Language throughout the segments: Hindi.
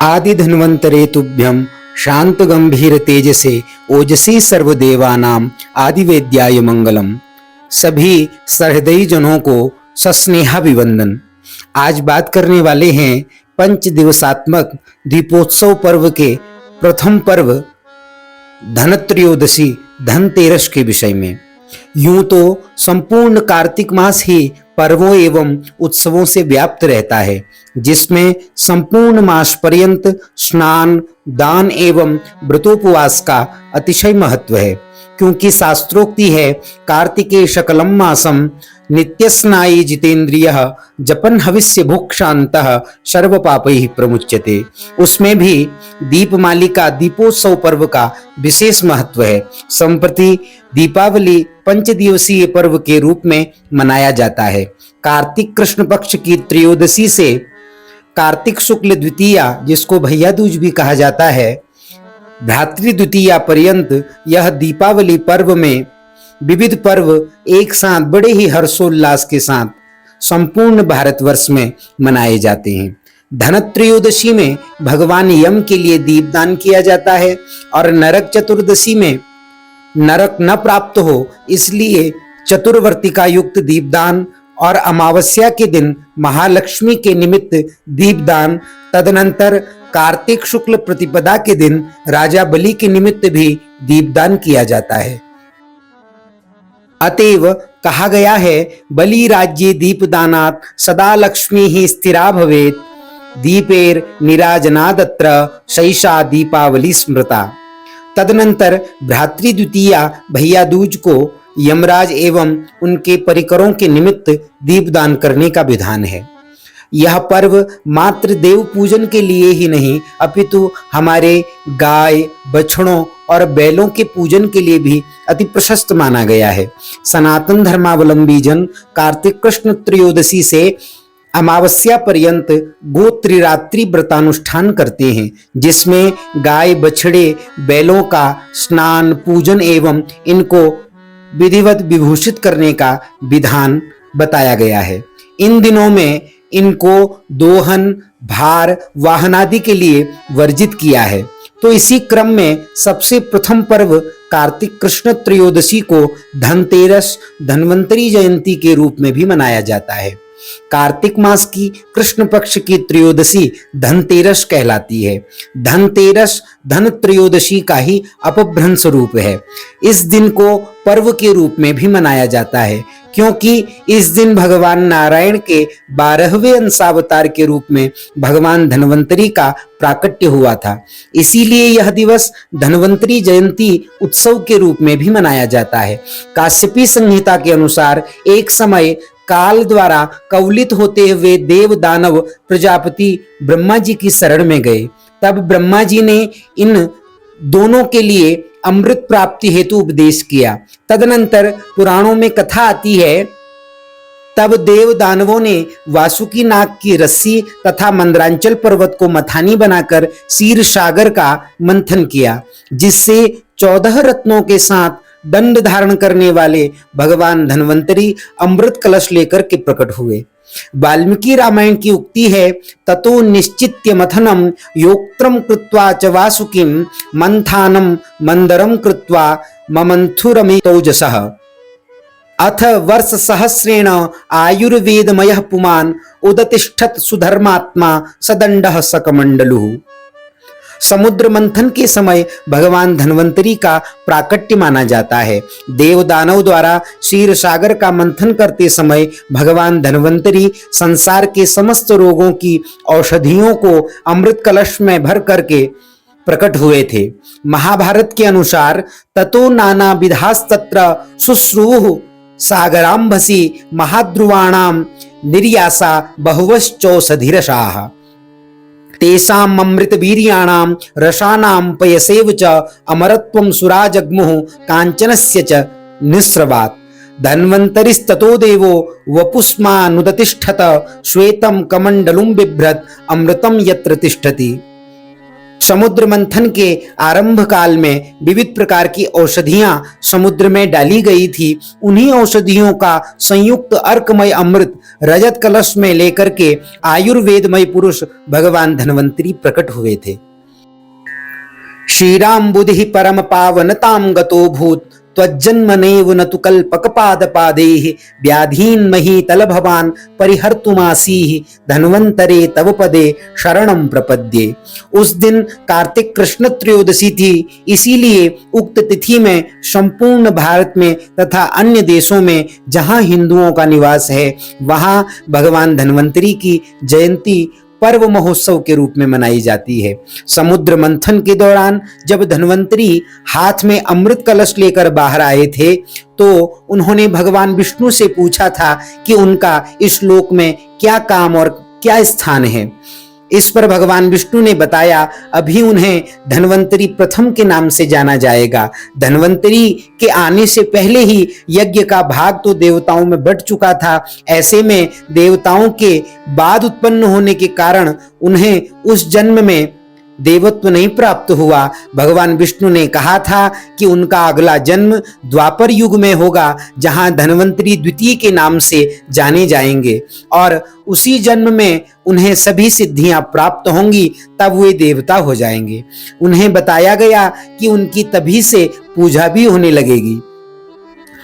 आदि धन्वंतरे तुभ्यं शांत गंभीर तेजसे ओजसी सर्वदेवानाम आदिवेद्याय मंगलम। सभी सहृदयी जनों को सस्नेहा विवंदन। आज बात करने वाले हैं पंच दिवसात्मक दीपोत्सव पर्व के प्रथम पर्व धनत्रयोदशी धनतेरस के विषय में। यूं तो संपूर्ण कार्तिक मास ही पर्वों एवं उत्सवों से व्याप्त रहता है, जिसमें संपूर्ण मास पर्यंत स्नान, दान एवं व्रतोपवास का अतिशय महत्व है। क्योंकि शास्त्रोक्ति है, कार्तिके शकलम मासम नित्यस्नायी जितेंद्रियः जपन हविष्य भुक्षान्तः सर्व पापैः प्रमुच्यते। उसमें भी दीपमालिका दीपोत्सव पर्व का विशेष महत्व है। संप्रति दीपावली पंच दिवसीय पर्व के रूप में मनाया जाता है। कार्तिक कृष्ण पक्ष की त्रयोदशी से कार्तिक शुक्ल द्वितीया, जिसको भैया दूज भी कहा जाता है, भ्रातृ द्वितीया पर्यंत यह दीपावली पर्व में विविध पर्व एक साथ बड़े ही हर्षोल्लास के साथ संपूर्ण भारतवर्ष में मनाए जाते हैं। धनत्रयोदशी में भगवान यम के लिए दीपदान किया जाता है और नरक चतुर्दशी में नरक न प्राप्त हो इसलिए चतुर्वर्तिका युक्त दीपदान, और अमावस्या के दिन महालक्ष्मी के निमित्त दीपदान, तदनंतर कार्तिक शुक्ल प्रतिपदा के दिन राजा बलि के निमित्त भी दीपदान किया जाता है। अतएव कहा गया है, बलि राज्ये दीपदानात् सदा लक्ष्मी ही स्थिरा भवेत्, दीपेर निराजनादत्र शैषा दीपावली स्मृता। तदनंतर भ्रातृ द्वितीया भैया दूज को यमराज एवं उनके परिकरों के निमित्त दीपदान करने का विधान है। यह पर्व मात्र देव पूजन के लिए ही नहीं, अपितु हमारे गाय, बछड़ों और बैलों के पूजन के लिए भी अति प्रशस्त माना गया है। सनातन धर्मावलंबी जन कार्तिक कृष्ण त्रयोदशी से अमावस्या पर्यंत गोत्रिरात्रि व्रतानुष्ठान करते हैं, जिसमें गाय, बछड़े, बैलों का स्नान, पूजन एवं इनको विधिवत विभूषित करने का विधान बताया गया है। इन दिनों में इनको दोहन, भार, वाहन आदि के लिए वर्जित किया है। तो इसी क्रम में सबसे प्रथम पर्व कार्तिक कृष्ण त्रयोदशी को धनतेरस, धन्वंतरी जयंती के रूप में भी मनाया जाता है। कार्तिक मास की कृष्ण पक्ष की त्रयोदशी धनतेरस कहलाती है। धनतेरस धन त्रयोदशी का ही अपभ्रंश रूप है। इस दिन को पर्व के रूप में भी मनाया जाता है, क्योंकि इस दिन भगवान नारायण के 12वें अंशावतार के रूप में भगवान धन्वंतरी का प्राकट्य हुआ था। इसीलिए यह दिवस धन्वंतरी जयंती उत्सव के रूप में भी मनाया जाता है। काश्यपी संहिता के अनुसार एक समय काल द्वारा कवलित होते हुए देव दानव प्रजापति ब्रह्मा जी की शरण में गए। तब ब्रह्मा जी ने इन दोनों के लिए अमृत प्राप्ति हेतु उपदेश किया। तदनंतर पुराणों में कथा आती है, तब देव दानवों ने वासुकी नाग की रस्सी तथा मंदरांचल पर्वत को मथानी बनाकर क्षीर सागर का मंथन किया, जिससे 14 रत्नों के साथ दंड धारण करने वाले भगवान धन्वंतरी अमृत कलश लेकर के प्रकट हुए। वाल्मीकि रामायण की उक्ति है, ततो निश्चित्य मथनम योक्त्रम कृत्वा च वासुकिम मंथानम मंदरम कृत्वा ममंथुरमितौजसः अथ वर्ष सहस्रेण आयुर्वेदमयः पुमान् उदतिष्ठत सुधर्मात्मा सदंडः सकमंडलुः। समुद्र मंथन के समय भगवान धन्वंतरी का प्राकट्य माना जाता है। देव दानव द्वारा क्षीर सागर का मंथन करते समय भगवान धन्वंतरी संसार के समस्त रोगों की औषधियों को अमृत कलश में भर करके प्रकट हुए थे। महाभारत के अनुसार ततो नाना विधास्तत्र शुश्रूः सागरांभसी महाद्रुवाणाम निर्यासा बहुवश्चौषधिरसाः तेषाम् अमृत वीर्याणाम रसानाम पयसेव च अमरत्वं सुराजग्मुः कांचनस्य च निस्रवात्। धन्वंतरिस्ततो देवो वपुष्मानुदतिष्ठत श्वेतं कमंडलुं बिभ्रत् अमृतं यत्र तिष्ठति। समुद्र मंथन के आरंभ काल में विविध प्रकार की औषधियां समुद्र में डाली गई थी। उन्हीं औषधियों का संयुक्त अर्कमय अमृत रजत कलश में लेकर के आयुर्वेदमय पुरुष भगवान धन्वंतरी प्रकट हुए थे। श्रीराम बुद्धि परम पावनताम गतो भूत त्वज्जन्मनेव न तु कल्पकपादपादेः व्याधीन् महीतल भवान् परिहर्तुमासीः धन्वन्तरे तव पदे शरणं प्रपद्ये। उस दिन कार्तिक कृष्ण त्रयोदशी थी, इसीलिए उक्त तिथि में संपूर्ण भारत में तथा अन्य देशों में जहां हिंदुओं का निवास है वहां भगवान धन्वंतरी की जयंती पर्व महोत्सव के रूप में मनाई जाती है। समुद्र मंथन के दौरान जब धन्वंतरी हाथ में अमृत कलश लेकर बाहर आए थे तो उन्होंने भगवान विष्णु से पूछा था कि उनका इस लोक में क्या काम और क्या स्थान है। इस पर भगवान विष्णु ने बताया, अभी उन्हें धन्वंतरी प्रथम के नाम से जाना जाएगा। धन्वंतरी के आने से पहले ही यज्ञ का भाग तो देवताओं में बंट चुका था। ऐसे में देवताओं के बाद उत्पन्न होने के कारण उन्हें उस जन्म में देवत्व नहीं प्राप्त हुआ। भगवान विष्णु ने कहा था कि उनका अगला जन्म द्वापर युग में होगा, जहां धन्वंतरी द्वितीय के नाम से जाने जाएंगे और उसी जन्म में उन्हें सभी सिद्धियां प्राप्त होंगी, तब वे देवता हो जाएंगे। उन्हें बताया गया कि उनकी तभी से पूजा भी होने लगेगी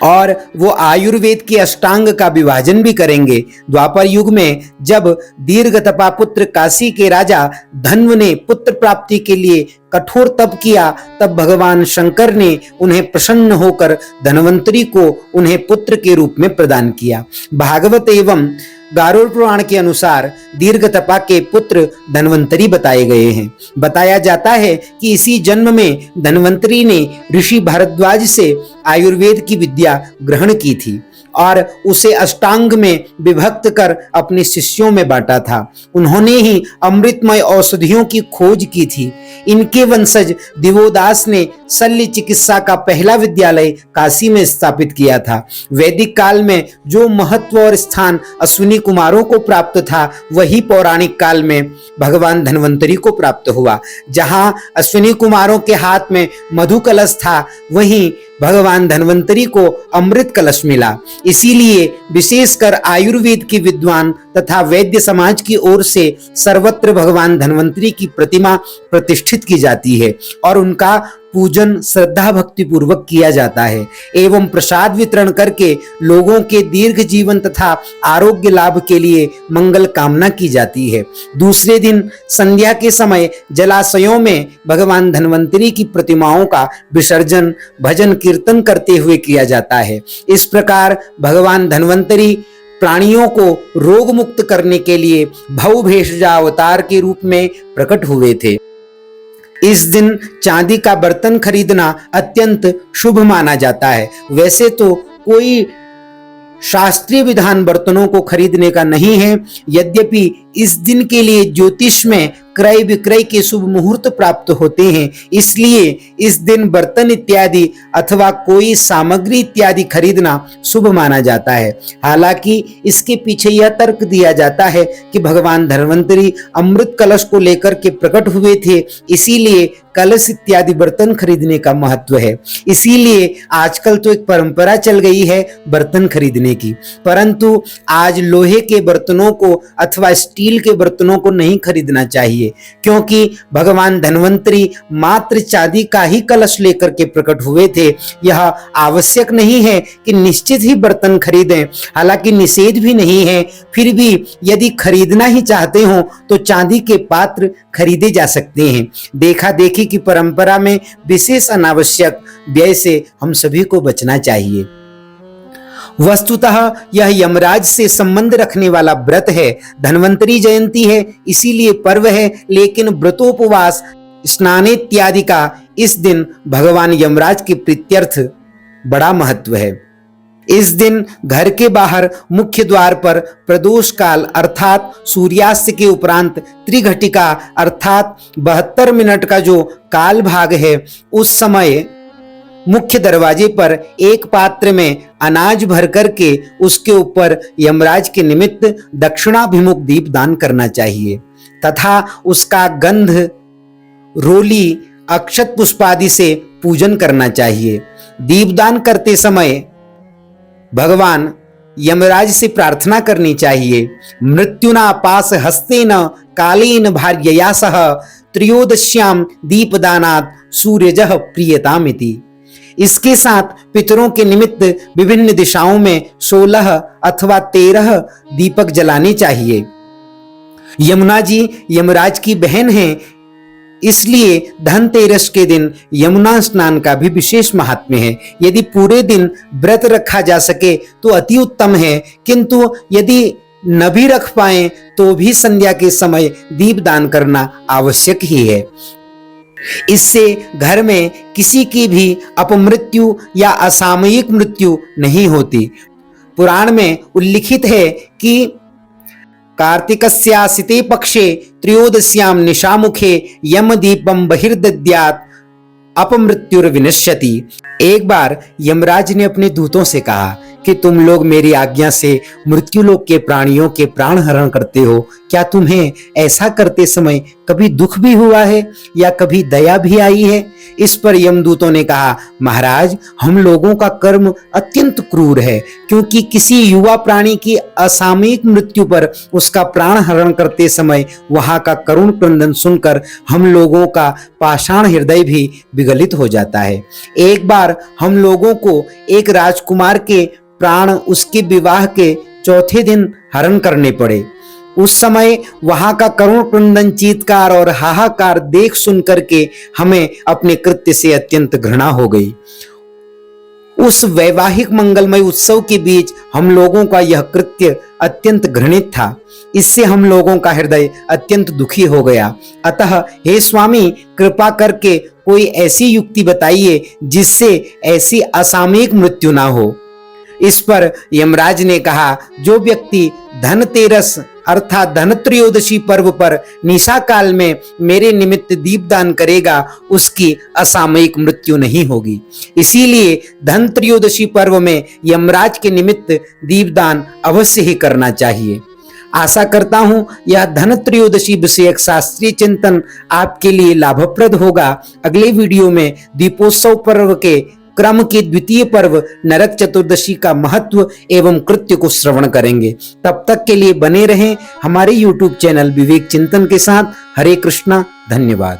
और वो आयुर्वेद के अष्टांग का विभाजन भी करेंगे। द्वापर युग में जब दीर्घतपा पुत्र काशी के राजा धन्व ने पुत्र प्राप्ति के लिए कठोर तप किया, तब भगवान शंकर ने उन्हें प्रसन्न होकर धन्वंतरी को उन्हें पुत्र के रूप में प्रदान किया। भागवत एवं गारुड़ पुराण के अनुसार दीर्घतपा के पुत्र धन्वंतरी बताए गए हैं। बताया जाता है कि इसी जन्म में धन्वंतरी ने ऋषि भारद्वाज से आयुर्वेद की विद्या ग्रहण की थी और उसे अष्टांग में विभक्त कर अपने शिष्यों में बांटा था। उन्होंने ही अमृतमय औषधियों की खोज की थी। इनके वंशज दिवोदास ने शल्य चिकित्सा का पहला विद्यालय काशी में स्थापित किया था। वैदिक काल में जो महत्व और स्थान अश्विनी कुमारों को प्राप्त था, वही पौराणिक काल में भगवान धन्वंतरी को प्राप्त हुआ। जहां अश्विनी कुमारों के हाथ में मधु कलश था, वहीं भगवान धन्वंतरी को अमृत कलश मिला। इसीलिए विशेषकर आयुर्वेद के विद्वान तथा वैद्य समाज की ओर से सर्वत्र भगवान धन्वंतरी की प्रतिमा प्रतिष्ठित की जाती है और उनका पूजन श्रद्धा भक्ति पूर्वक किया जाता है एवं प्रसाद वितरण करके लोगों के दीर्घ जीवन तथा आरोग्य लाभ के लिए मंगल कामना की जाती है। दूसरे दिन संध्या के समय जलाशयों में भगवान धन्वंतरी की प्रतिमाओं का विसर्जन भजन कीर्तन करते हुए किया जाता है। इस प्रकार भगवान धन्वंतरी प्राणियों को रोग मुक्त करने के लिए भव भेषज अवतार के रूप में प्रकट हुए थे। इस दिन चांदी का बर्तन खरीदना अत्यंत शुभ माना जाता है। वैसे तो कोई शास्त्रीय विधान बर्तनों को खरीदने का नहीं है, यद्यपि इस दिन के लिए ज्योतिष में क्रय विक्रय के शुभ मुहूर्त प्राप्त होते हैं, इसलिए इस दिन बर्तन इत्यादि अथवा कोई सामग्री इत्यादि खरीदना शुभ माना जाता है। हालांकि इसके पीछे यह तर्क दिया जाता है कि भगवान धन्वंतरी अमृत कलश को लेकर के प्रकट हुए थे, इसीलिए कलश इत्यादि बर्तन खरीदने का महत्व है। इसीलिए आजकल तो एक परंपरा चल गई है बर्तन खरीदने की, परंतु आज लोहे के बर्तनों को अथवा स्टील के बर्तनों को नहीं खरीदना चाहिए, क्योंकि भगवान धन्वंतरी मात्र चांदी का ही कलश लेकर के प्रकट हुए थे। यह आवश्यक नहीं है कि निश्चित ही बर्तन खरीदें, हालांकि निषेध भी नहीं है, फिर भी यदि खरीदना ही चाहते हो तो चांदी के पात्र खरीदे जा सकते हैं। देखा देखी की परंपरा में विशेष अनावश्यक व्यय से हम सभी को बचना चाहिए। वस्तुतः यह यमराज से संबंध रखने वाला व्रत है। धन्वंतरी जयंती है इसीलिए पर्व है, लेकिन व्रतोपवास स्नान इत्यादि का इस दिन भगवान यमराज के प्रीत्यर्थ बड़ा महत्व है। इस दिन घर के बाहर मुख्य द्वार पर प्रदोष काल अर्थात सूर्यास्त के उपरांत त्रिघटिका अर्थात 72 मिनट का जो काल भाग है, उस समय मुख्य दरवाजे पर एक पात्र में अनाज भर करके उसके ऊपर यमराज के निमित्त दक्षिणाभिमुख दीप दान करना चाहिए तथा उसका गंध रोली, अक्षत पुष्पादि से पूजन करना चाहिए। दीपदान करते समय भगवान यमराज से प्रार्थना करनी चाहिए। मृत्युना पास हस्तेन कालेन भार्यया सह त्रयोदश्याम दीपदानात् सूर्यजः प्रियतामिति। इसके साथ पितरों के निमित्त विभिन्न दिशाओं में 16 अथवा 13 दीपक जलाने चाहिए। यमुना जी यमराज की बहन हैं, इसलिए धनतेरस के दिन यमुना स्नान का भी विशेष महात्म्य है। यदि पूरे दिन व्रत रखा जा सके तो अति उत्तम है, किंतु यदि न भी रख पाए तो भी संध्या के समय दीपदान करना आवश्यक ही है। इससे घर में किसी की भी अपमृत्यु या असामयिक मृत्यु नहीं होती। पुराण में उल्लिखित है कि कार्तिकस्यासिते पक्षे त्रयोदश्याम निशामुखे यमदीपम बहिर्दद्यात् अपमृत्युर्विनश्यति। एक बार यमराज ने अपने दूतों से कहा कि तुम लोग मेरी आज्ञा से मृत्युलोक के प्राणियों के प्राण हरण करते हो, क्या तुम्हें ऐसा करते समय कभी दुख भी हुआ है या कभी दया भी आई है? इस पर यमदूतों ने कहा, महाराज हम लोगों का कर्म अत्यंत क्रूर है, क्योंकि किसी युवा प्राणी की असामयिक मृत्यु पर उसका प्राण हरण करते समय वहां का करुण क्रंदन सुनकर हम लोगों का पाषाण हृदय भी विगलित हो जाता है। एक बार हम लोगों को एक राजकुमार के प्राण उसके विवाह के चौथे दिन हरण करने पड़े। उस समय वहां का करुण क्रंदन, चीत्कार और हाहाकार देख सुन करके हमें अपने कृत्य से अत्यंत घृणा हो गई। उस वैवाहिक मंगलमय उत्सव के बीच हम लोगों का यह कृत्य अत्यंत घृणित था। इससे हम लोगों का हृदय अत्यंत दुखी हो गया। अतः हे स्वामी, कृपा करके कोई ऐसी युक्ति बताइए जिससे ऐसी असामयिक मृत्यु ना हो। इस पर यमराज ने कहा, जो व्यक्ति धनतेरस अर्थात धनत्रयोदशी पर्व पर निशा काल में मेरे निमित्त दीपदान करेगा उसकी असामयिक मृत्यु नहीं होगी। इसीलिए धनत्रयोदशी पर्व में यमराज के निमित्त दीपदान अवश्य ही करना चाहिए। आशा करता हूं यह धनत्रयोदशी विषयक शास्त्रीय चिंतन आपके लिए लाभप्रद होगा। अगले वीडियो में दीपोत्सव पर्व के क्रम के द्वितीय पर्व नरक चतुर्दशी का महत्व एवं कृत्य को श्रवण करेंगे। तब तक के लिए बने रहें हमारे YouTube चैनल विवेक चिंतन के साथ। हरे कृष्णा, धन्यवाद।